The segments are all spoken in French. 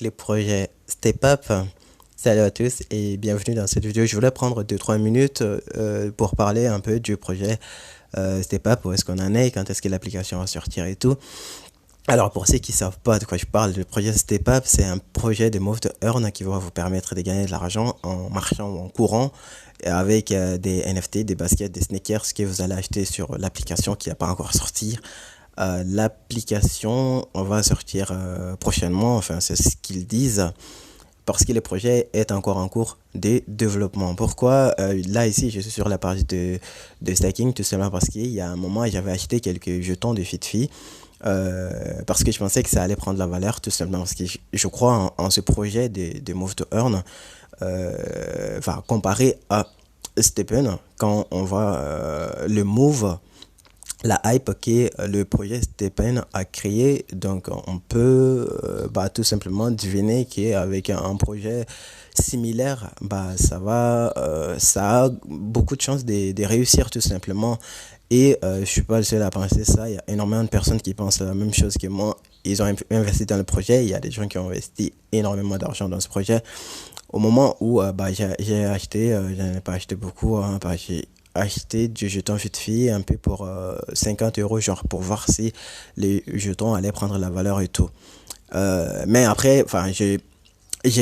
les projets Step Up. Salut à tous et bienvenue dans cette vidéo. Je voulais prendre 2-3 minutes pour parler un peu du projet Step Up, où est-ce qu'on en est, quand est-ce que l'application va sortir et tout. Alors pour ceux qui ne savent pas de quoi je parle, le projet Step Up, c'est un projet de Move to Earn qui va vous permettre de gagner de l'argent en marchant ou en courant avec des NFT, des baskets, des sneakers que vous allez acheter sur l'application qui n'a pas encore sorti. L'application va sortir prochainement, enfin c'est ce qu'ils disent, parce que le projet est encore en cours de développement. Pourquoi là ici je suis sur la page de stacking, tout simplement parce qu'il y a un moment j'avais acheté quelques jetons de FitFi parce que je pensais que ça allait prendre la valeur, tout simplement parce que je crois en ce projet de Move to Earn, enfin comparé à Stephen, quand on voit le move, la hype que le projet Stephen a créé. Donc on peut tout simplement deviner qu'avec un projet similaire, ça a beaucoup de chances de réussir, tout simplement. Et je suis pas le seul à penser ça. Il y a énormément de personnes qui pensent la même chose que moi. Ils ont investi dans le projet. Il y a des gens qui ont investi énormément d'argent dans ce projet. Au moment où j'ai acheté, je n'en ai pas acheté beaucoup, hein, j'ai acheté du jeton FitFi un peu pour 50 €, genre pour voir si les jetons allaient prendre la valeur et tout. Mais après, enfin, j'ai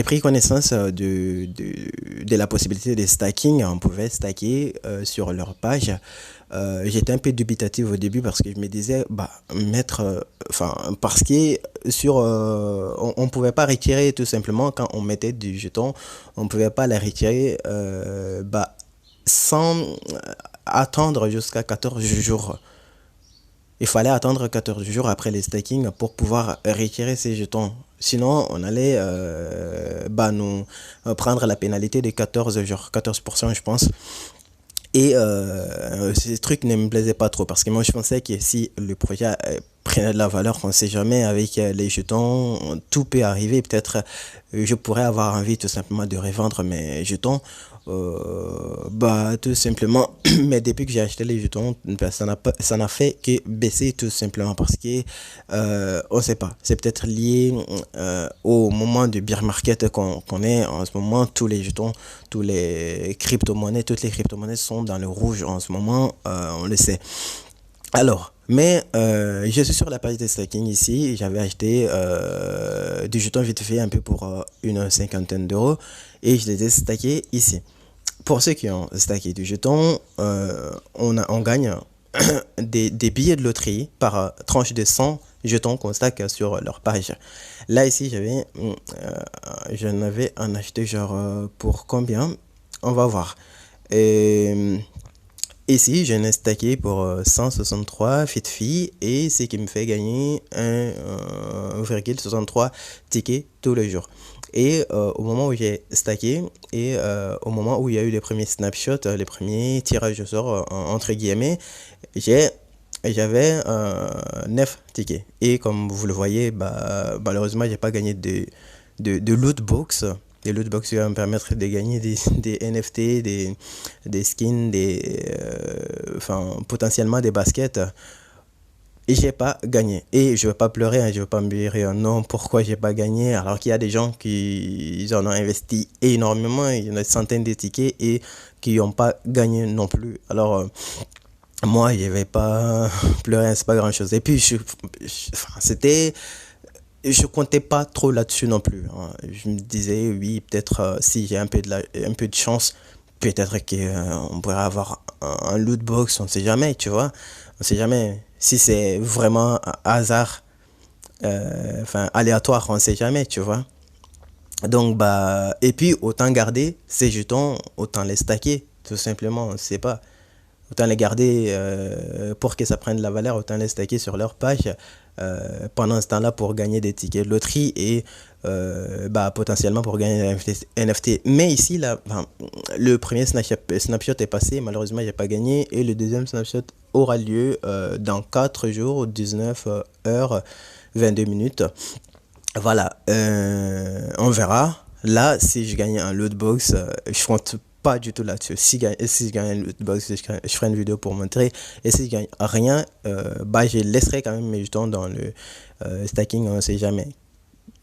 pris connaissance de la possibilité de stacking. On pouvait stacker sur leur page. J'étais un peu dubitatif au début parce que je me disais, parce que on pouvait pas retirer tout simplement quand on mettait du jeton, on pouvait pas la retirer sans attendre jusqu'à 14 jours. Il fallait attendre 14 jours après les staking pour pouvoir retirer ces jetons. Sinon, on allait nous prendre la pénalité de 14 jours, 14% je pense. Et ces trucs ne me plaisaient pas trop parce que moi je pensais que si le projet prenait de la valeur, on ne sait jamais, avec les jetons, tout peut arriver. Peut-être je pourrais avoir envie tout simplement de revendre mes jetons. Tout simplement, mais depuis que j'ai acheté les jetons, ça n'a fait que baisser, tout simplement parce que on sait pas, c'est peut-être lié au moment du bear market qu'on est en ce moment. Tous les jetons, toutes les crypto-monnaies sont dans le rouge en ce moment, on le sait. Alors, mais je suis sur la page de stacking ici. J'avais acheté du jeton vite fait un peu pour une cinquantaine d'euros et je les ai stackés ici. Pour ceux qui ont stacké du jeton, on gagne des billets de loterie par tranche de 100 jetons qu'on stack sur leur page. Là ici, j'en avais en acheté genre pour combien? On va voir. Et ici, j'en ai stacké pour 163 FitFi et ce qui me fait gagner 1,63 tickets tous les jours. Et au moment où j'ai stacké et au moment où il y a eu les premiers snapshots, les premiers tirages au sort, entre guillemets, j'avais 9 tickets. Et comme vous le voyez, malheureusement, j'ai pas gagné de loot box. Des loot box qui vont me permettre de gagner des NFT, des skins, potentiellement des baskets. Et j'ai pas gagné. Et je vais pas pleurer, hein, je vais pas me dire non, pourquoi j'ai pas gagné, alors qu'il y a des gens qui ils en ont investi énormément, il y en a des centaines de tickets et qui n'ont pas gagné non plus. Alors moi, je vais pas pleurer, c'est pas grand chose. Et puis je comptais pas trop là-dessus non plus, hein. Je me disais oui, peut-être si j'ai un peu de chance, peut-être qu'on pourrait avoir un loot box, on sait jamais, tu vois. On sait jamais si c'est vraiment un hasard, aléatoire, on sait jamais, tu vois. Donc et puis autant garder ces jetons, autant les stacker, tout simplement, on sait pas. Autant les garder pour que ça prenne de la valeur, autant les stacker sur leur page pendant ce temps-là pour gagner des tickets de loterie et potentiellement pour gagner des NFT. Mais ici, là, le premier snapshot est passé, malheureusement, j'ai pas gagné. Et le deuxième snapshot aura lieu dans 4 jours, 19 heures, 22 minutes. Voilà, on verra. Là, si je gagne un loot box, je compte pas du tout là-dessus. Si je gagne un loot box, je ferai une vidéo pour montrer. Et si je gagne rien, je laisserai quand même mes jetons dans le stacking, on ne sait jamais.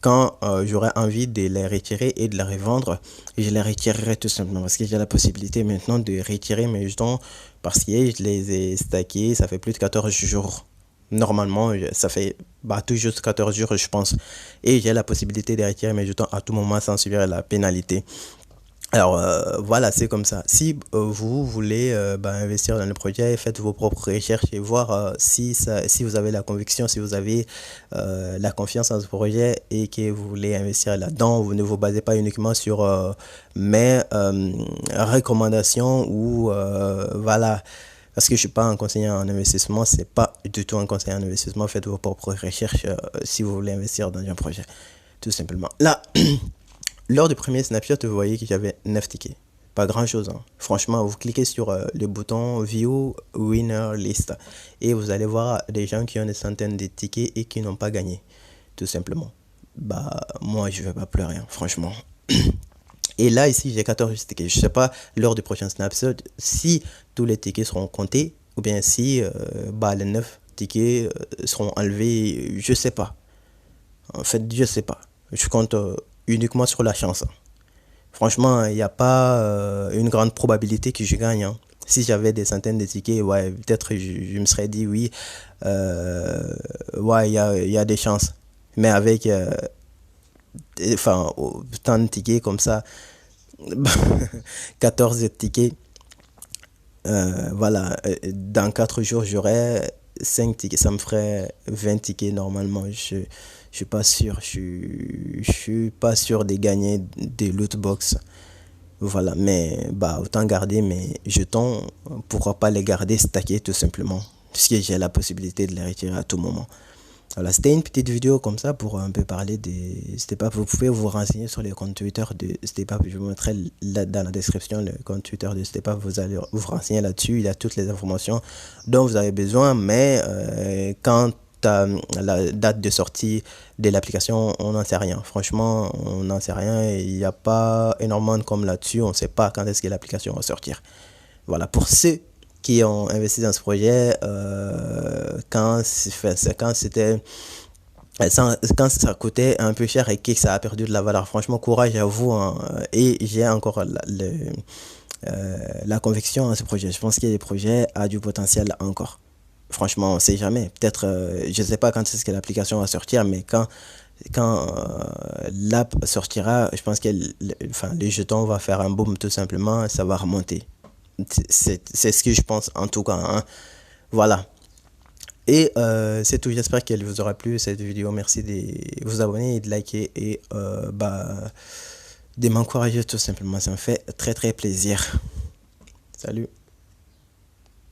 quand j'aurai envie de les retirer et de les revendre, je les retirerai tout simplement parce que j'ai la possibilité maintenant de retirer mes jetons parce que je les ai stackés, ça fait plus de 14 jours. Normalement, ça fait tout juste 14 jours, je pense. Et j'ai la possibilité de retirer mes jetons à tout moment sans subir la pénalité. Alors voilà, c'est comme ça. Si vous voulez investir dans le projet, faites vos propres recherches et voir si vous avez la conviction, si vous avez la confiance en ce projet et que vous voulez investir là-dedans. Vous ne vous basez pas uniquement sur mes recommandations ou voilà. Parce que je ne suis pas un conseiller en investissement, c'est pas du tout un conseiller en investissement. Faites vos propres recherches si vous voulez investir dans un projet, tout simplement. Là, lors du premier snapshot, vous voyez que j'avais 9 tickets. Pas grand chose, hein. Franchement, vous cliquez sur le bouton View Winner List et vous allez voir des gens qui ont des centaines de tickets et qui n'ont pas gagné, tout simplement. Moi, je vais pas pleurer, hein, franchement. Et là, ici, j'ai 14 tickets. Je sais pas, lors du prochain snapshot, si tous les tickets seront comptés ou bien si les 9 tickets seront enlevés, je sais pas. En fait, je sais pas. Je compte uniquement sur la chance. Franchement, il n'y a pas une grande probabilité que je gagne, hein. Si j'avais des centaines de tickets, ouais, peut-être je me serais dit oui, ouais, il y a des chances. Mais avec tant de tickets comme ça, 14 tickets, voilà, dans 4 jours, j'aurais 5 tickets, ça me ferait 20 tickets normalement. Je suis pas sûr, je suis pas sûr de gagner des loot box. Voilà, mais autant garder mes jetons, pourquoi pas les garder stackés tout simplement, puisque j'ai la possibilité de les retirer à tout moment. Voilà, c'était une petite vidéo comme ça pour un peu parler des Step Up. Vous pouvez vous renseigner sur les comptes Twitter de Step Up. Je vous mettrai là dans la description le compte Twitter de Step Up. Vous allez vous renseigner là-dessus. Il y a toutes les informations dont vous avez besoin. Mais quant à la date de sortie de l'application, on n'en sait rien. Franchement, on n'en sait rien. Il n'y a pas énormément de com là-dessus. On ne sait pas quand est-ce que l'application va sortir. Voilà, pour ceux qui ont investi dans ce projet quand c'était quand ça coûtait un peu cher et que ça a perdu de la valeur. Franchement, courage à vous, hein. Et j'ai encore la conviction en ce projet. Je pense que le projet a du potentiel encore. Franchement, on ne sait jamais. Peut-être, je ne sais pas quand est-ce que l'application va sortir, mais quand l'app sortira, je pense que les jetons vont faire un boom tout simplement, ça va remonter. C'est ce que je pense en tout cas, hein. Voilà. Et c'est tout. J'espère qu'elle vous aura plu cette vidéo. Merci de vous abonner et de liker et de m'encourager tout simplement. Ça me fait très très plaisir. Salut.